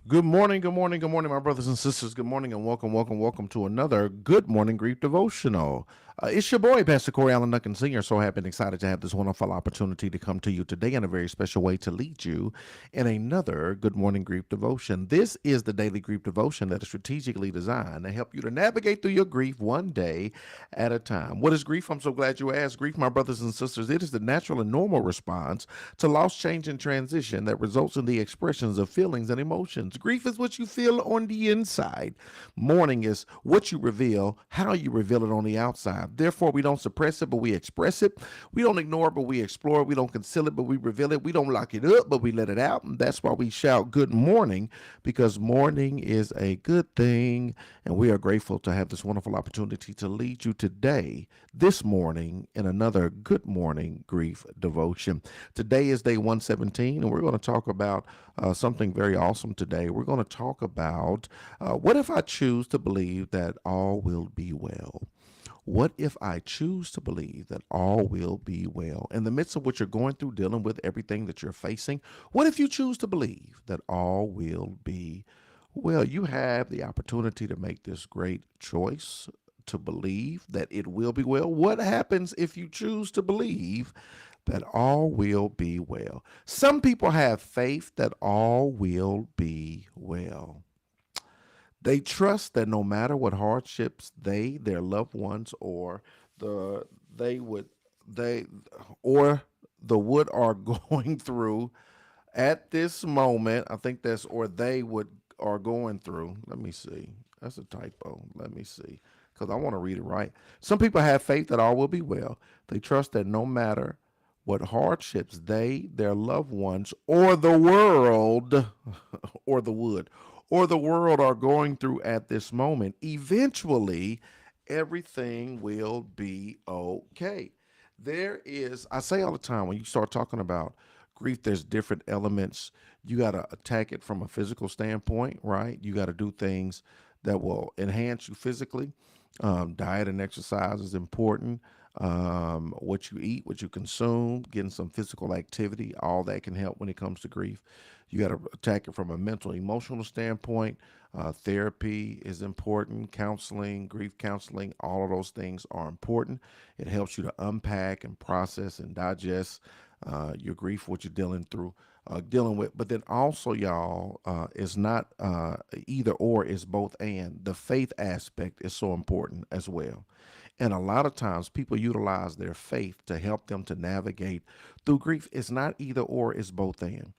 Good morning, my brothers and sisters. Good morning, and welcome to another Good Morning Grief devotional. It's your boy, Pastor Corey Allen Duncan Sr. So happy and excited to have this wonderful opportunity to come to you today in a very special way to lead you in another Good Morning Grief devotion. This is the daily grief devotion that is strategically designed to help you to navigate through your grief one day at a time. What is grief? I'm so glad you asked. Grief, my brothers and sisters, it is the natural and normal response to loss, change, and transition that results in the expressions of feelings and emotions. Grief is what you feel on the inside. Mourning is what you reveal, how you reveal it on the outside. Therefore, we don't suppress it, but we express it. We don't ignore it, but we explore it. We don't conceal it, but we reveal it. We don't lock it up, but we let it out. And that's why we shout good morning, because morning is a good thing. And we are grateful to have this wonderful opportunity to lead you today, this morning, in another Good Morning Grief devotion. Today is day 117, and we're going to talk about something very awesome today. We're going to talk about what if I choose to believe that all will be well? What if I choose to believe that all will be well? In the midst of what you're going through, dealing with everything that you're facing, what if you choose to believe that all will be well? You have the opportunity to make this great choice to believe that it will be well. What happens if you choose to believe that all will be well? Some people have faith that all will be well. They trust that no matter what hardships they, their loved ones, or the they would they or the would are going through at this moment. I think that's or they would are going through. Let me see. That's a typo. Let me see. Because I want to read it right. Some people have faith that all will be well. They trust that no matter what hardships they, their loved ones, or the world, or the would, or the world are going through at this moment, eventually everything will be okay. I say all the time, when you start talking about grief, there's different elements. You got to attack it from a physical standpoint, right? You got to do things that will enhance you physically. Diet and exercise is important. What you eat, what you consume, getting some physical activity, all that can help when it comes to grief. You got to attack it from a mental, emotional standpoint. Therapy is important. Counseling, grief counseling, all of those things are important. It helps you to unpack and process and digest your grief, what you're dealing with. But then also, y'all, it's not either or, it's both and. The faith aspect is so important as well. And a lot of times people utilize their faith to help them to navigate through grief. It's not either or, it's both and.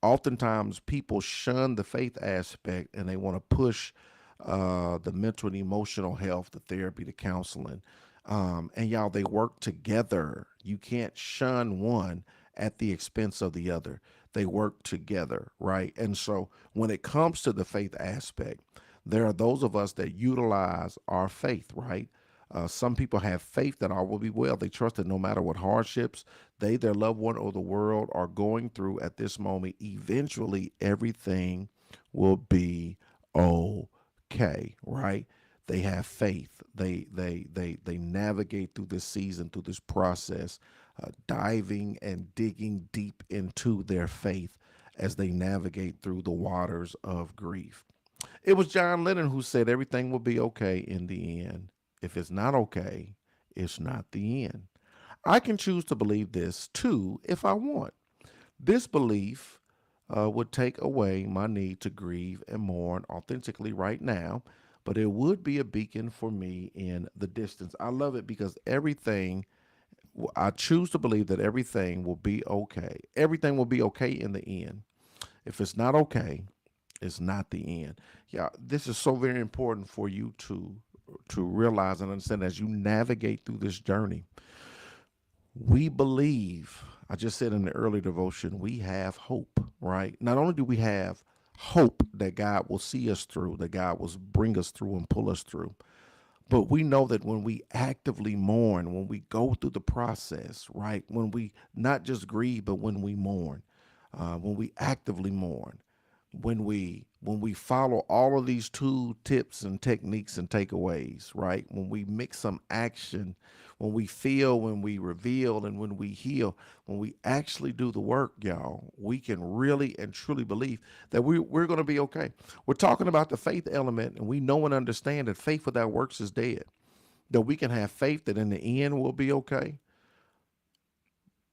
Oftentimes people shun the faith aspect and they want to push the mental and emotional health, the therapy, the counseling. And y'all, they work together. You can't shun one at the expense of the other. They work together, right? And so when it comes to the faith aspect, there are those of us that utilize our faith, right? Some people have faith that all will be well. They trust that no matter what hardships they, their loved one, or the world are going through at this moment, eventually everything will be okay, right? They have faith. They navigate through this season, through this process, diving and digging deep into their faith as they navigate through the waters of grief. It was John Lennon who said everything will be okay in the end. If it's not okay, it's not the end. I can choose to believe this too if I want. This belief would take away my need to grieve and mourn authentically right now, but it would be a beacon for me in the distance. I love it because I choose to believe that everything will be okay. Everything will be okay in the end. If it's not okay, it's not the end. Yeah, this is so very important for you to realize and understand as you navigate through this journey. We believe, I just said in the early devotion, we have hope, right? Not only do we have hope that God will see us through, that God will bring us through and pull us through, but we know that when we actively mourn, when we go through the process, right? When we not just grieve, but when we mourn, when we actively mourn, when we when we follow all of these tool tips and techniques and takeaways, right? When we mix some action, when we feel, when we reveal, and when we heal, when we actually do the work, y'all, we can really and truly believe that we're going to be okay. We're talking about the faith element, and we know and understand that faith without works is dead. That we can have faith that in the end we'll be okay.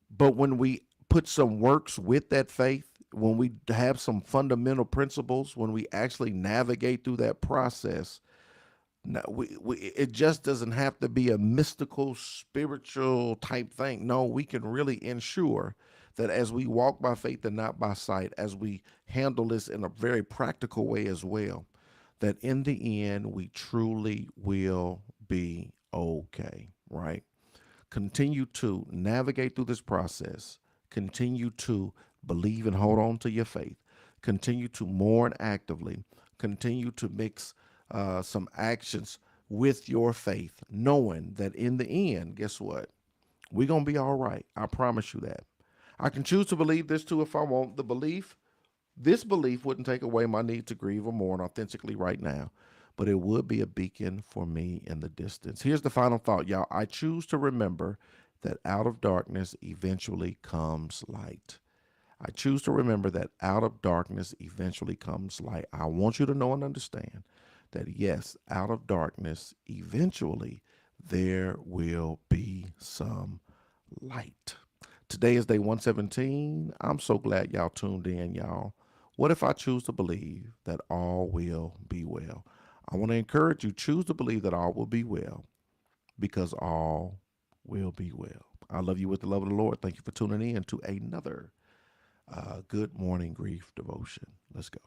But when we put some works with that faith, when we have some fundamental principles, when we actually navigate through that process, no, it just doesn't have to be a mystical, spiritual type thing. No, we can really ensure that as we walk by faith and not by sight, as we handle this in a very practical way as well, that in the end, we truly will be okay, right? Continue to navigate through this process. Continue to believe and hold on to your faith. Continue to mourn actively. Continue to mix some actions with your faith, knowing that in the end, guess what? We're going to be all right. I promise you that. I can choose to believe this too if I want. This belief wouldn't take away my need to grieve or mourn authentically right now, but it would be a beacon for me in the distance. Here's the final thought, y'all. I choose to remember that out of darkness eventually comes light. I choose to remember that out of darkness eventually comes light. I want you to know and understand that yes, out of darkness eventually there will be some light. Today is day 117. I'm so glad y'all tuned in, y'all. What if I choose to believe that all will be well? I want to encourage you, choose to believe that all will be well because all will be well. I love you with the love of the Lord. Thank you for tuning in to another Good Morning Grief devotion. Let's go.